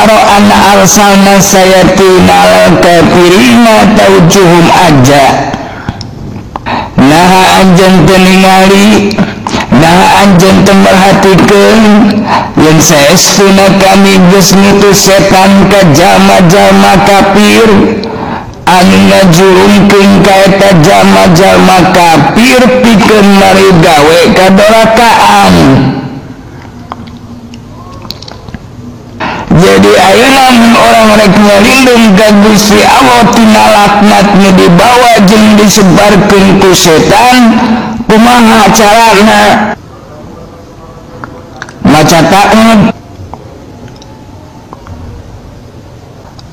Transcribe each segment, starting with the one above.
taro anna arsalna sayatina al kafirina taujuhum aja nah anjen teningali nah anjen temerhatikeun yang saestuna kami geus ngutus setan ka jalma-jalma kafir anu ngajurungkeun ka eta jalma-jalma kafir pikeun mari gawe kadolakaan. Jadi ayeuna mun orang rek ngalindung ka Gusti Allah tina laknat nu dibawa jeung disebarkeun ku setan kumaha carana maca ta'ud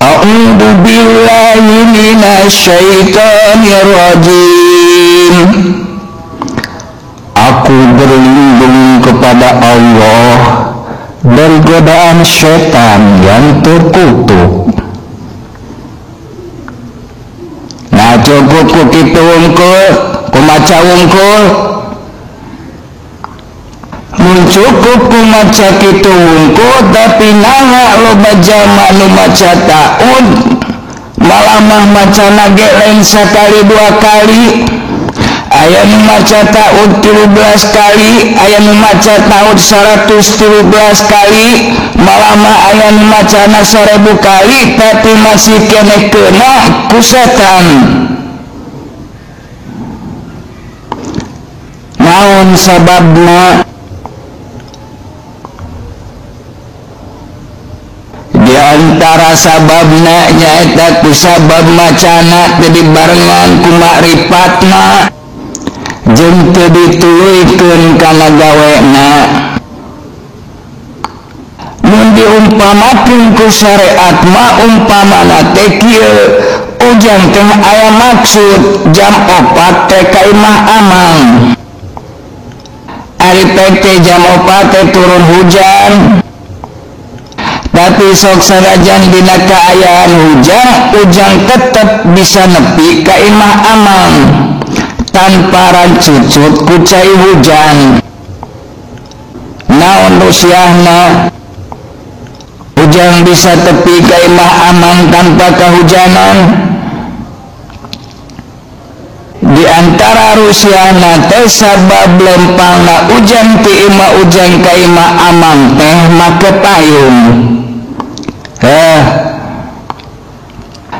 a'udzu billahi minasyaitonir rajim aku berlindung kepada Allah dari godaan setan yang terkutuk. Nah cukup ku kitu wungkul kumaca wungkul mun cukup kumaca kitu wungkul tapi naha loba jalma nu maca ta'ud malah mah macana ge lain sakali dua kali. Aya nu maca ta'ud 13 kali, aya nu maca ta'ud 113 kali, malah mah aya nu macana 1000 kali tapi masih kene kena ku setan. Naon sababna? Di antara sababna nyaeta ku sabab macana teu dibarengan ku makrifatna jeung teu dituluikeun kana gawena. Mun diumpamakeun ku syariat mah umpamana teh kieu ujang teh aya maksud jam 4 teh ka imah amang. Ari teh jam 4 teh turun hujan. Tapi sok sanajan dina kaayaan hujan, ujang tetep bisa nepi ka imah amang tanpa rancucut ku cai hujan. Naon rusiahna ujang bisa tepi ka imah amang tanpa kahujanan? Di antara rusiahna teh sabab lempangna ujang ti imah ujang ka imah amang teh make payung.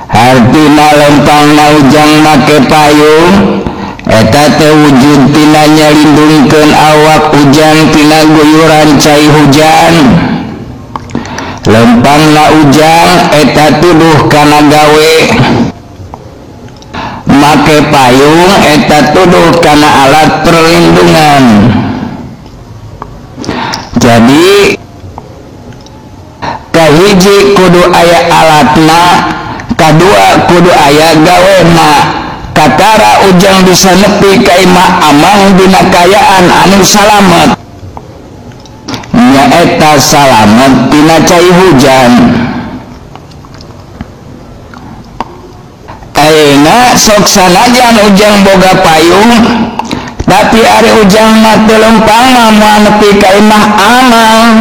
Artina lempangna ujang make payung eta teh wujud tina nyalindungkeun awak ujang tina guyuran cai hujan. Lempangna ujang eta tuduh kana gawe, make payung eta tuduh kana alat perlindungan. Jadi kahiji kudu aya alatna, kadua kudu aya gawena. Katara ujang bisa nepi ka imah amang dina kayaan anu salamet, nyaeta salamet tina cai hujan. Ayeuna sok sanajan ujang boga payung tapi ari ujang mah teu lempang moal nepi ka imah amang.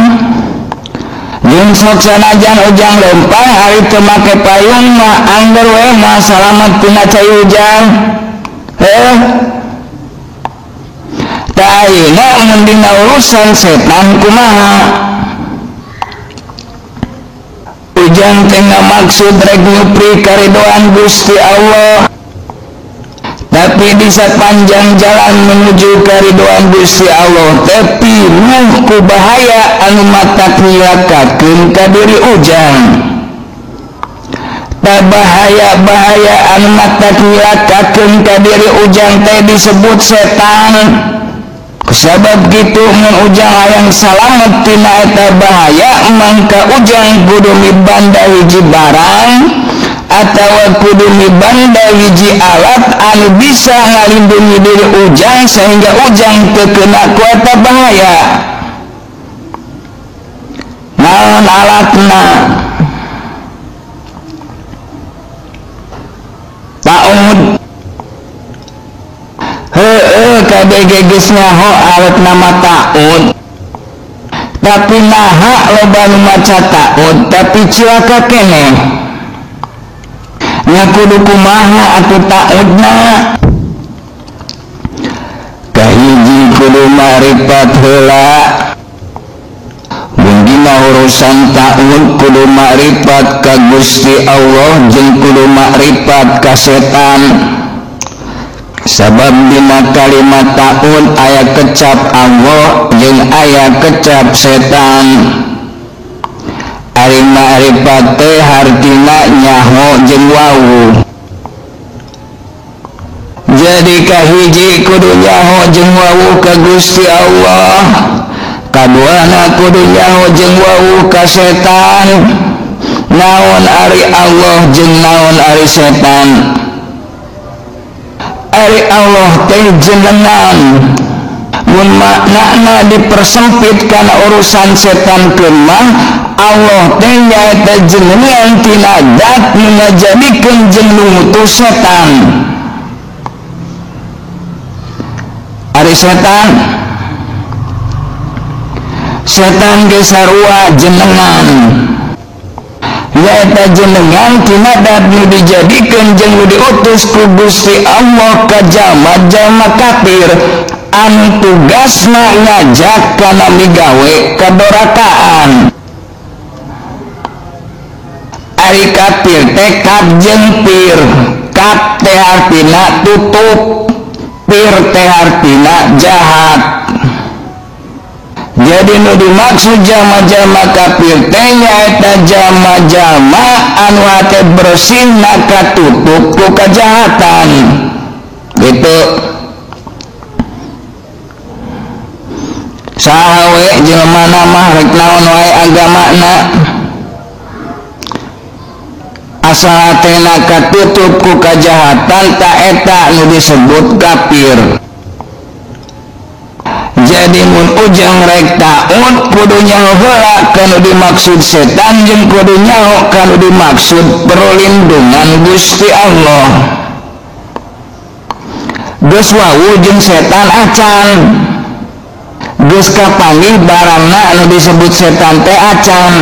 Jeung sok sanajan ujang lempang ari teu make payung mah angger we mah salamet tina cai hujan. Tah ayeuna mun dina urusan setan kumaha? Ujang teh ngamaksud rek nyupri karidoan Gusti Allah, tapi di sepanjang jalan menuju karidoan Gusti Allah teh pinuh ku bahaya anu matak nyilakakeun ka diri ujang. Tah bahaya-bahaya anu matak nyilakakeun ka diri ujang teh disebut setan. Kusabab kitu mun ujang hayang salamet tina eta bahaya mangka ujang kudu mibanda hiji barang atawa kudu mibanda hiji alat anu bisa ngalindungi diri ujang sehingga ujang teu kena ku eta bahaya. Naon alatna? Ta'ud. KBG geus nyaho alat nama ta'ud. tapi naha loba nu maca taud tapi cilaka keneh nya kudu kumaha atuh taudna kahiji kudu ma'rifat heula mun dina urusan taud kudu ma'rifat ka Gusti Allah jeung kudu ma'rifat ka setan sabab dina kalimat taud aya kecap Allah jeung aya kecap setan ari ma'rifat teh hartina nyaho jeung wawu jadi kahiji kudu nyaho jeung wawu ka Gusti Allah kaduana kudu nyaho jeung wawu ka setan naon ari Allah jeung naon ari setan ari Allah teh jenengan mun maknana dipersempit kana urusan setan kemah Allah teh nyaeta jenengan tina zat nu ngajadikeun jeung ngutus setan ari setan ge sarua jenengan nyaeta jenengan tina zat nu dijadikeun jeung nu diutus ku Gusti Allah ka jalma-jalma kafir anu tugasna ngajak kana migawe kadorakaan ari kafir teh kaf jeung pir kaf teh artina tutup pir teh artina jahat jadi nu dimaksud jalma-jalma kafir teh nyaeta jalma-jalma anu hate bersih na katutup ku kajahatan gitu saha we jelmana mah rek naon wae agamana asal hatena katutup ku kajahatan ta eta nu disebut kafir jadi mun ujang rek taud kudu nyaho heula kanu dimaksud setan jeung kudu nyaho kanu dimaksud perlindungan Gusti Allah geus wawu jeung setan acan geus kapanggih barangna anu disebut setan teh acan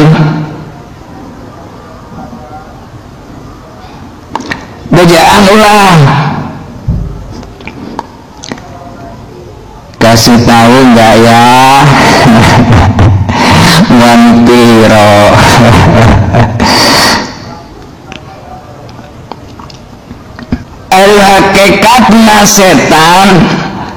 bejaan ulah kasih tahu nggak ya vampiro ari hakikatna setan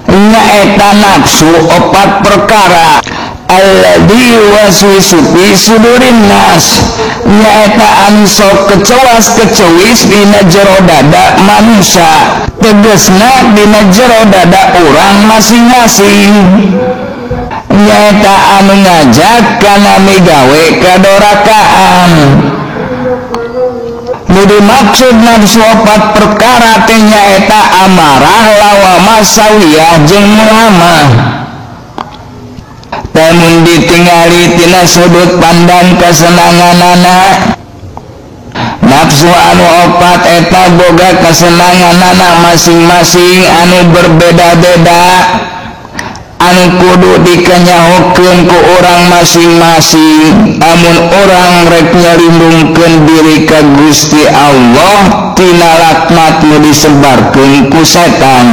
nyaeta nafsu opat perkara alladzi waswisu fi sudurin nas nyaeta anu sok kecewas-kecewis dina jero dada manusia tegasna dina jero dada urang masing-masing nyaeta anu ngajak kana migawe kadorakaan nu dimaksud nafsu opat perkara teh nyaeta amarah lawamah sawiyah jeung muhamah namun ditingali tina sudut pandang kesenanganana nafsu anu opat eta boga kesenanganana masing-masing anu berbeda-beda anu kudu dikenyahokeun ku urang masing-masing amun urang rek nyalindungkeun diri ka Gusti Allah tina laknat nu disebarkeun ku setan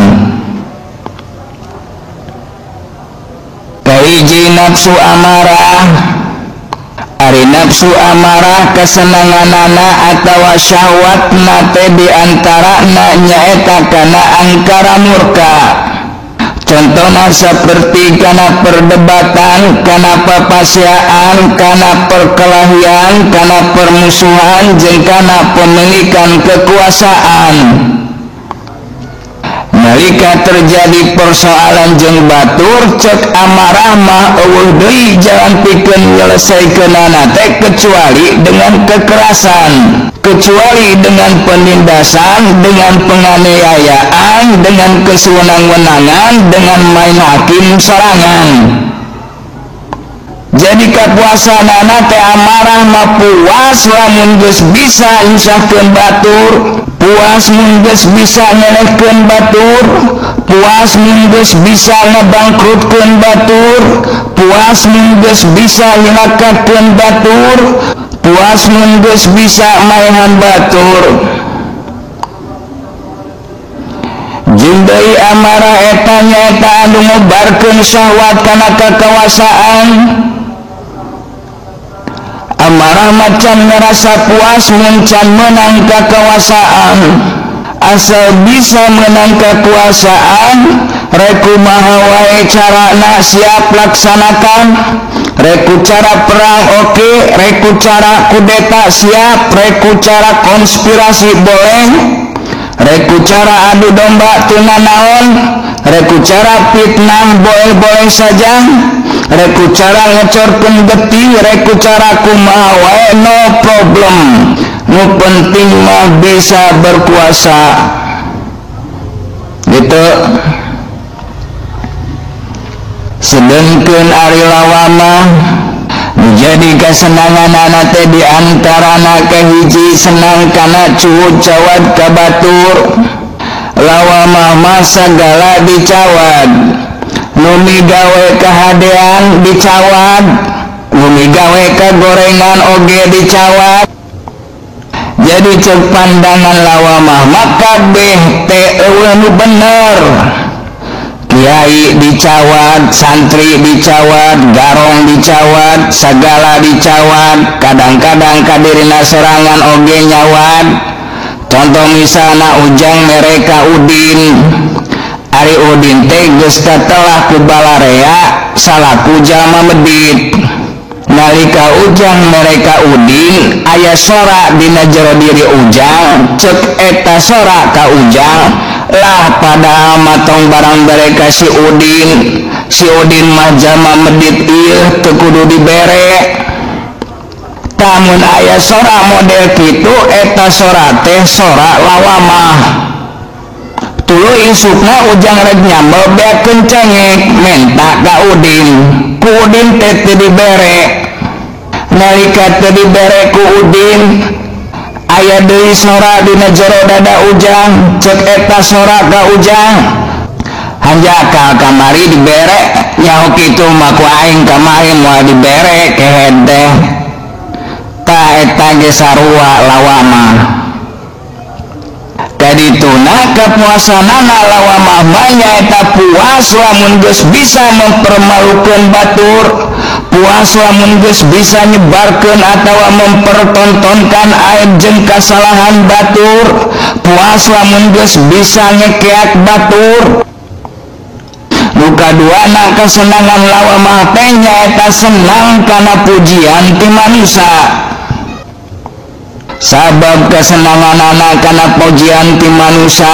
kahiji nafsu amarah ari nafsu amarah kesenanganana atawa syahwatna teh diantarana nyaeta kana angkara murka contohna seperti kana perdebatan kana papasiaan kana perkelahian kana permusuhan jeung kana pemilikan kekuasaan nalika terjadi persoalan jeung batur cek amarah mah eueuh deui jalan pikeun nyelesaikeunana teh kecuali dengan kekerasan kecuali dengan penindasan dengan penganiayaan dengan kesewenang-wenangan dengan main hakim sorangan Jadi kapuasanana teh amarah mah puas lamun geus bisa nyusahkeun batur, puas mun geus bisa ngelehkeun batur, puas mun geus bisa ngabangkrutkeun batur, puas mun geus bisa nyelakakeun batur, puas mun geus bisa maehan batur. Jeung deui amarah eta nyaeta anu ngobarkeun syahwat kana kakawasaan. Amarah macan ngerasa puas mencan menang kekuasaan, asal bisa menang kekuasaan reku maha wae carana siap laksanakan, reku cara perang oke, reku cara kudeta siap, reku cara konspirasi boleh, reku cara adu domba tuna naon, reku cara fitnah boleh-boleh saja, reku cara ngecorkeun getih, reku cara kumaha wae no problem. Nu penting mah bisa berkuasa. Gitu. Sedengkeun ari lawama menjadi kesenangan teh di antarana kahiji senang kana cuwut cawad ka batur. Lawama mah sagala dicawad. Nu migawe kahadean dicawad, nu migawe kagorengan oge dicawad. Jadi cek pandangan lawamah maka beh teh nu bener. Kiai dicawad, santri dicawad, garong dicawad, sagala dicawad, kadang-kadang kadirina sorangan oge nyawad. Contoh misalna ujang mereka Udin, Ari Udin teh geus telah ku balarea salaku jalma medit. Nalika ujang mereka Udin aya sora dina jero diri ujang, cek eta sora ka ujang lah pada matong barang mereka si Udin mah jalma medit ieu teu kudu dibere. Tamun aya sora model kitu eta sora teh sora lawamah. Tulu isukna ujang rek nyambel beakeun cengek menta ka Udin, ku Udin teh teu dibere. Nalika teu dibere ku Udin aya deui sora dina jero dada ujang, cek eta sora ka ujang, hanjakal kamari dibere, nyaho kitu mah ku aing kamari moal dibere kehe teh. Ta eta ge sarua lawamah. Kadituna kapuasanana lawamah mah nyaeta puas lamun geus bisa mempermalukeun batur, puas lamun geus bisa nyebarkeun atawa mempertontonkan aib jeung kasalahan batur, puas lamun geus bisa ngekeak batur. Nu kaduana kesenangan lawamah teh nyaeta senang kana pujian ti manusia. Sabab kesenanganana kana pujian ti manusia,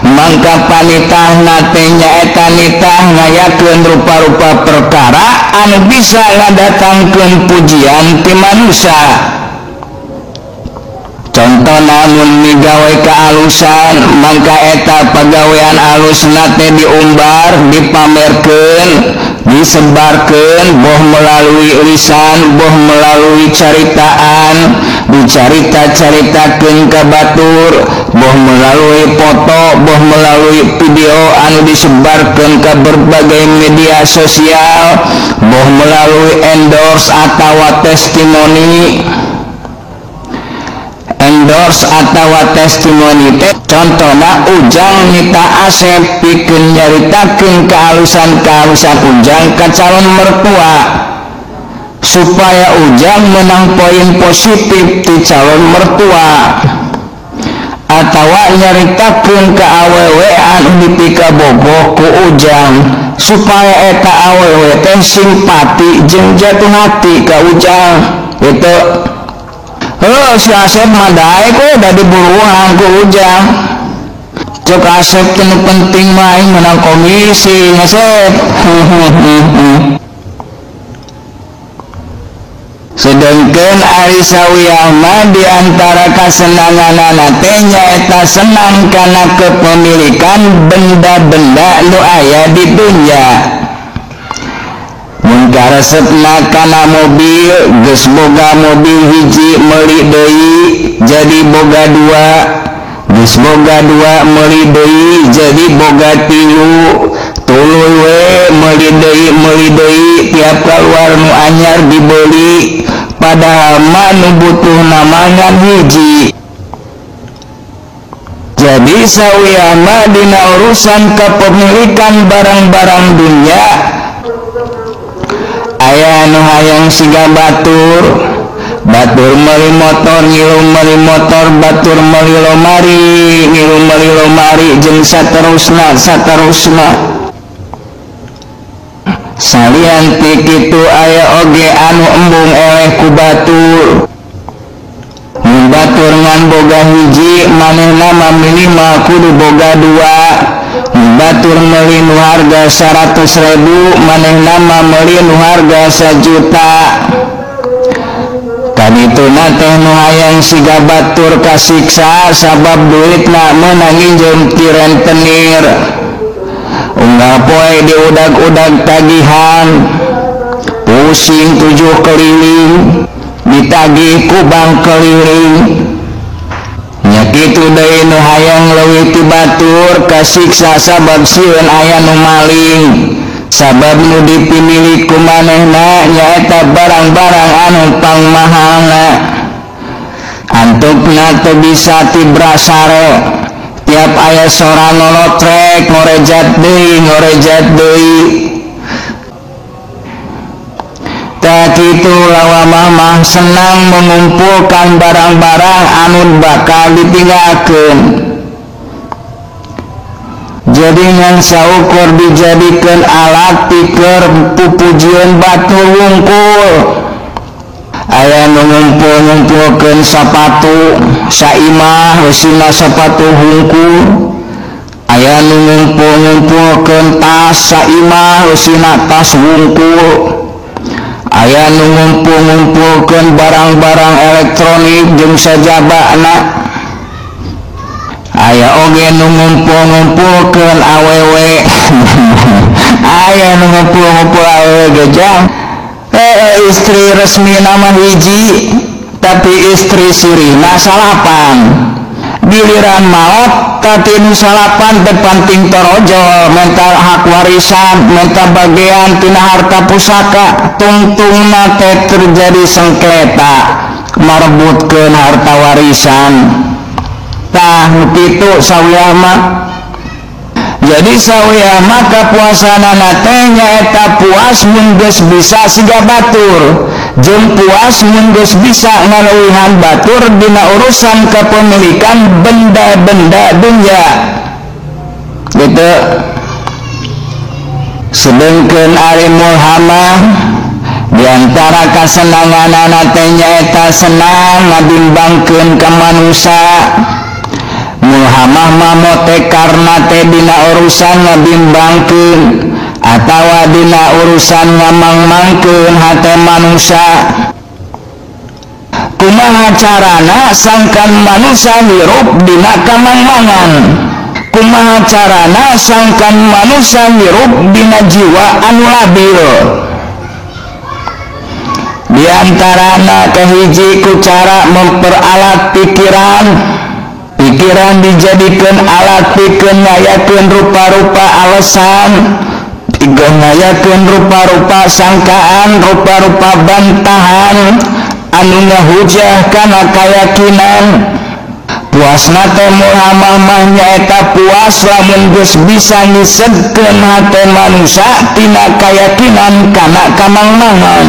mangka panitahna teh nyaeta nitah ngayakeun rupa-rupa perkara anu bisa ngadatangkeun pujian ti manusia. Contohna mun migawe kaalusan, mangka eta pagawean alusna teh diumbar, dipamerkeun, disebarkeun boh melalui lisan, boh melalui caritaan, dicarita-caritakeun ka batur, boh melalui foto, boh melalui video anu disebarkeun ka berbagai media sosial, boh melalui endorse atawa testimoni. Endorse atawa testimoni teh contohna ujang nita Asep pikeun nyaritakeun kehalusan-kehalusan ujang ka calon mertua supaya ujang menang poin positif ti calon mertua, atawa nyaritakeun ka awewe anu dipikabogoh ku ujang supaya eta awewe teh simpati jeung jatuh hati ka ujang. Gitu. Si Asep mah daek we da diburuhan ku ujang. Cek Asep teh nu penting mah aing menang komisi Asep. Sedengkeun ari sawiyah mah diantara kasenanganana teh nyaeta senang kana kepemilikan benda-benda nu aya di dunya. mun karesepna kana mobil geus boga mobil hiji meuli deui jadi boga dua, geus boga dua meuli deui jadi boga tilu, tuluy we meuli deui tiap kaluar nu anyar dibeli padahal mah nu butuh namangan hiji. Jadi sawiama dina urusan kepemilikan barang-barang dunia aya nu hayang siga batur meuli motor ngilu meuli motor, batur meuli lomari jeung saterusna salian ti kitu aya oge anu embung eleh ku batur. Mun batur ngan boga hiji manehna mamili mah kudu boga dua. Mun batur meuli nu harga 100.000 manehna mah meuli nu harga 1 juta. Kadituna teh nu hayang siga batur kasiksa sabab duitna meunang nginjem ti rentenir. Unggal poe diudag-udag tagihan pusing 7 keliling ditagih ku bank keliling nya kitu deui nu hayang leuwih ti batur kasiksa sabab sieun aya nu maling sabab nu dipimili ku manehna nyaeta barang-barang anu pangmahalna antupna teu bisa tibrasare tiap aya sora nolotrek ngorejat deui tak kitu lawamah mah senang mengumpulkan barang-barang anu bakal ditinggalkeun jadi ngan saukur dijadikeun alat pikeun pupujieun batur wungkul. Aya nu ngumpul-ngumpulkeun sapatu saimah eusina sapatu hungkul, aya nu ngumpul-ngumpulkeun tas saimah eusina tas hungkul, aya nu ngumpul-ngumpulkeun barang-barang elektronik jeung sajabana, aya oge nu ngumpul-ngumpulkeun awewe aya nu ngumpul-ngumpul awewe gejang. Istri resmi nama hiji tapi istri sirina salapan giliran maot tapi nu salapan terpanting torojo mental hak warisan mental bagian tina harta pusaka tungtungna teh terjadi sengketa marebutkeun harta warisan tah kitu sawiama. Jadi sawiama kapuasanana teh nyaeta puas mun geus bisa siga batur jeung puas mun geus bisa ngaleuwihan batur dina urusan kepemilikan benda-benda dunya gitu. Sedengkeun ari mulhamah diantara kasenanganana teh nyaeta senang ngadimbangkeun ka manusia. Mulhamah mamote karna teh dina urusan ngabimbangkeun atawa dina urusan ngamangmangkeun hate manusia. Kumaha carana sangkan manusia hirup dina kamangmangan, kumaha carana sangkan manusia hirup dina jiwa anu labil. Diantarana kahiji ku cara memperalat pikiran dijadikan alat pikeun ngayakeun rupa-rupa alasan, pikeun ngayakeun rupa-rupa sangkaan, rupa-rupa bantahan anu ngahujah kana kayakinan. Puasna teh mulhamah mah nyaeta puas lamun geus bisa ngisedkeun hate manusia tina kayakinan kana kamangmangan.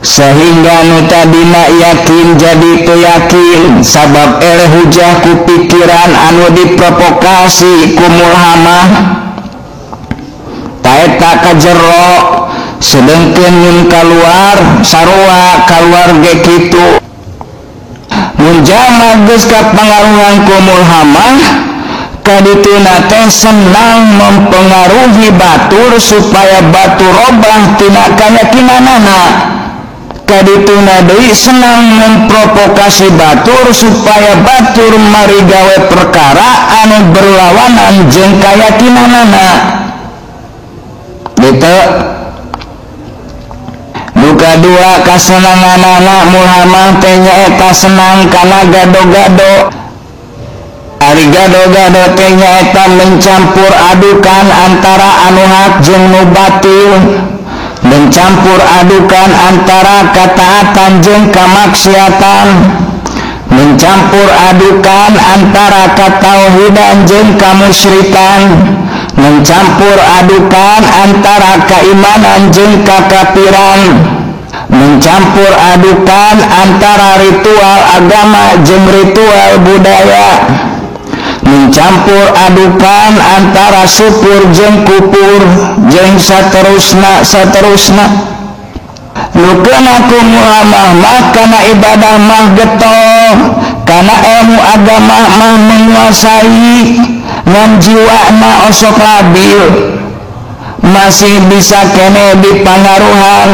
Sehingga nu tadina yakin jadi teu yakin sabab eleh hujah ku pikiran anu diprovokasi ku mulhamah taeta ka jero. Sedengkeun mun kaluar sarua kaluar ge kitu mun jalma geus kapangaruhan ku mulhamah kadituna teh senang mempengaruhi batur supaya batur robah tina kayakinanana. Kadituna deui senang memprovokasi batur supaya batur mari gawe perkara anu berlawanan jeung kayakinanana. Gitu. kadua kasenangan anak Muhammad teh nyaeta senang kana gado-gado. Ari gado-gado teh nyaeta mencampur adukan antara anu hak jeung nu batil, mencampur adukan antara kataatan jeung kamaksiatan, mencampur adukan antara katauhidan jeung kamusyrikan, mencampur adukan antara keimanan jeung kakafiran, mencampur adukan antara ritual agama jeung ritual budaya, mencampur adukan antara syukur jeung kufur jeung saterusna. Nukeun aku Muhammad kana ibadah mah getol, kana ilmu agama mah menguasai, ngan jiwana osok labil, masih bisa kene dipangaruhan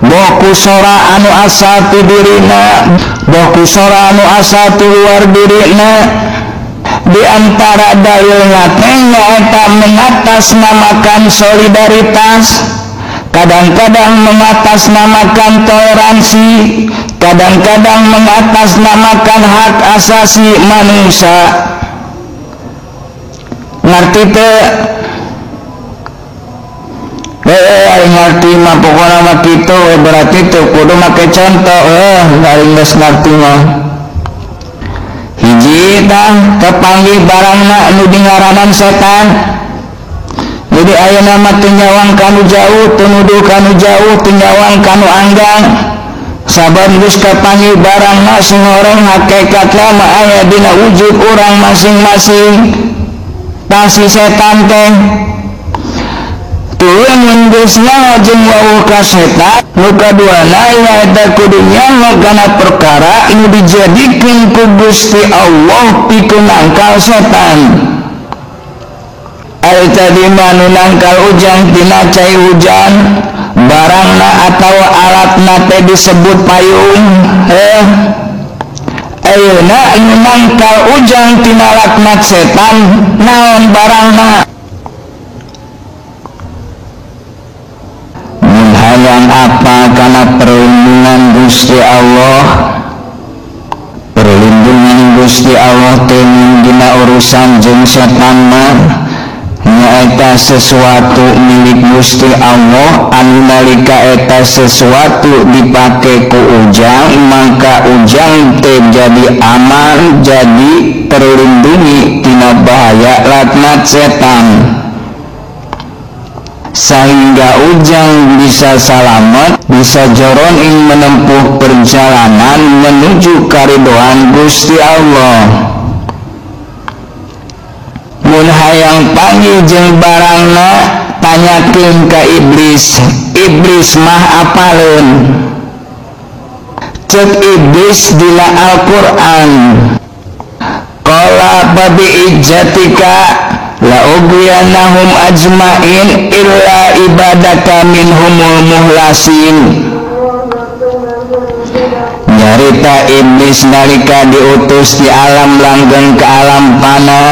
boku sora anu asal ti dirina, boku sora anu asal ti luar dirina. Di antara dalilna teh nyaeta mengatasnamakan solidaritas, kadang-kadang mengatasnamakan toleransi, kadang-kadang mengatasnamakan hak asasi manusia. Ngerti teh? Ngerti mah pokona mah kitu, berarti teh kudu make contoh. Lain geus ngerti mah. Hiji tah kepanggih barangna nu dingaranan setan. Jadi ayeuna mah teu nyawang kanu jauh, teu nuduh kanu jauh, teu nyawang kanu anggang. Saban geus kapanggih barangna singoreng hakikatna mah aya dina wujud urang masing-masing. Tah si setan teh turun geus nyaho jeung wawuh ka setan. Nu kaduana nyaeta kudu nyaho kana perkara nu dijadikeun ku Gusti Allah pikeun nangkal setan. Ari tadi mah nu nangkal ujang tina cai hujan, barangna atawa alatna teh disebut payung. Ayeuna nu nangkal ujang tina laknat setan naon barangna? Hayang apa kana perlindungan Gusti Allah. Perlindungan Gusti Allah teh dina urusan jeung setan mah nyaeta sesuatu milik Gusti Allah, anu nalika eta sesuatu dipake ku ujang maka ujang teh jadi aman, jadi terlindungi tina bahaya laknat setan, sehingga ujang bisa selamat, bisa joron ing menempuh perjalanan menuju karidoan Gusti Allah. Mun hayang panggih jeung barangna tanyakeun ka iblis. Iblis mah apaleun? Cek iblis dina Al-Qur'an, qala babi ijjatika la ughwiyannahum ajmain illa ibadaka minhumul muhlasin. Nyarita iblis nalika diutus di alam langgeng ke alam pana,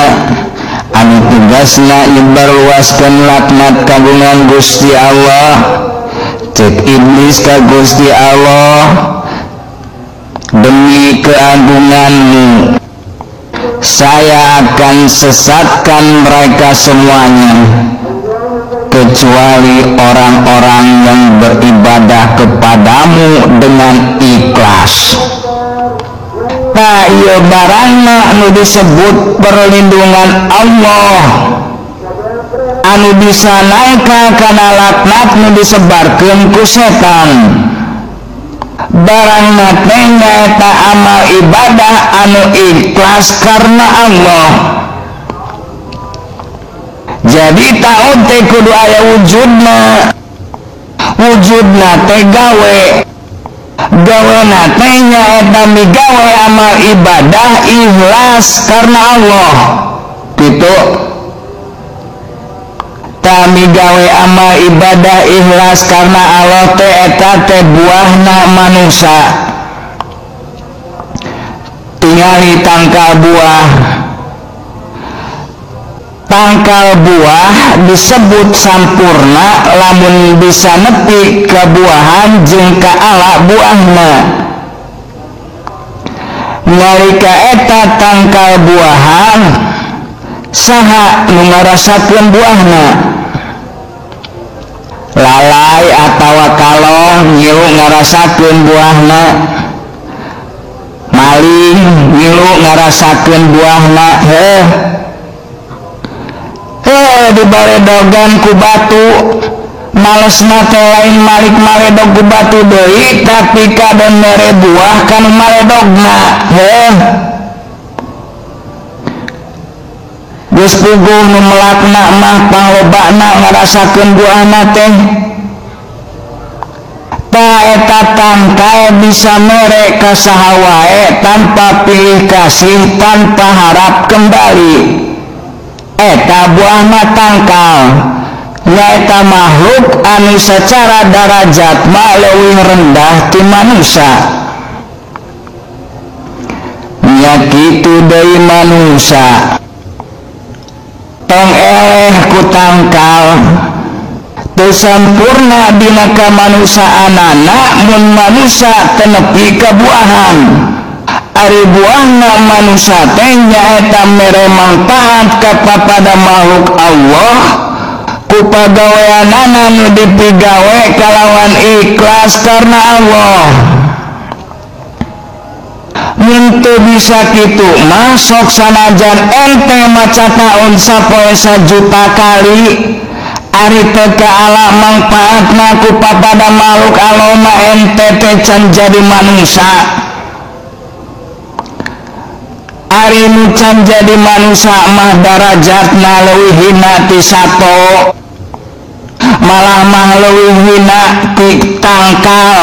anu tugasna nyebarluaskeun laknat kagungan Gusti Allah. Cek iblis ka Gusti Allah, demi keagunganmu saya akan sesatkan mereka semuanya kecuali orang-orang yang beribadah kepadamu dengan ikhlas. Nah iya barangna anu disebut perlindungan Allah, anu bisa nangka kana laknat nu disebarkeun ku setan. Barangna teh nyaeta amal ibadah anu ikhlas karena Allah. Jadi tahu teh kudu aya wujudna. Wujudna teh gawe. Gawena teh nyaeta migawe amal ibadah ikhlas karena Allah. Kitu. Kami gawe amal ibadah ikhlas karena Allah teh eta teh buahna manusia. Tingali tangkal buah. tangkal buah disebut sampurna lamun bisa nepi ke buahan jeung ka ala buahna. Nalika eta tangkal buahan saha nu ngarasakeun buahna? Lalai atawa kalong ngilu ngarasakeun buahna, maling ngilu ngarasakeun buahna. Dibaredogan ku batu, malesna teh lain malik maledog ku batu deui, tapi kaden mere buah kan maledogna. Geus puguh nu melakna mah panglobana ngarasakeun buahna teh. Ta eta tangkal bisa mere ka saha wae tanpa pilih kasih, tanpa harap kembali. Eta buahna tangkal nyaeta makhluk anu secara darajat leuwih rendah ti manusia. Nya kitu deui manusia tong eleh ku tangkal teu sampurna dina kamanusaanana mun manusia teu nepi ka buahan. Ari buahna manusia teh nyaeta mere mangpaat kapada makhluk Allah ku pagaweanana nu dipigawe kalawan ikhlas karena Allah. Mun teu bisa kitu mah sok sanajan ente maca taun sapoe 1 juta kali ari teu kaala mangpaatna ku papada makhluk Allah mah ente teh can jadi manusia. Ari nu can jadi manusia mah darajatna leuwih hina ti sato, malah mah leuwih hina ti tangkal.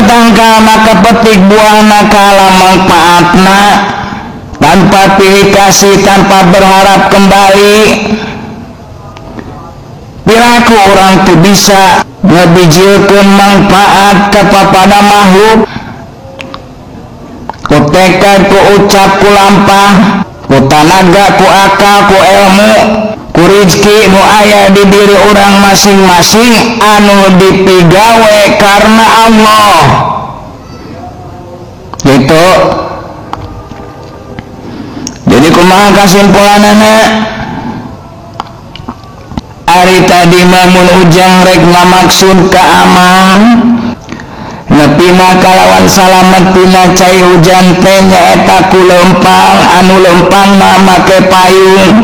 Tangkal mah kepetik buahna kala mangpaatna tanpa pilih kasih, tanpa berharap kembali. Piraku orang tu bisa ngabijieun mangpaat kepada makhluk ku tekad, ku ucap, ku lampah, ku tanaga, ku akal, ku ilmu, ku rizki nu aya di diri orang masing-masing anu dipigawe karena Allah. Gitu. Jadi kumaha kasimpulanana? Ari tadi mun ujang rek ngamaksud ka amal nepina kalawan salamet pina cai hujan teh nyaeta ku lempang anu lempangna make payung.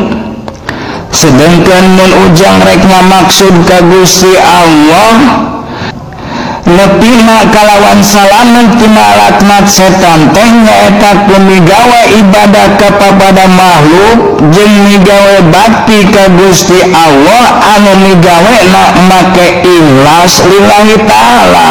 Sedengkeun mun ujang rek ngamaksud ka Gusti Allah nepina kalawan salamet pina laknat setan teh nyaeta ku migawe ibadah kepada makhluk jeung migawe bakti ka Gusti Allah anu migawena make ikhlas lillahi ta'ala.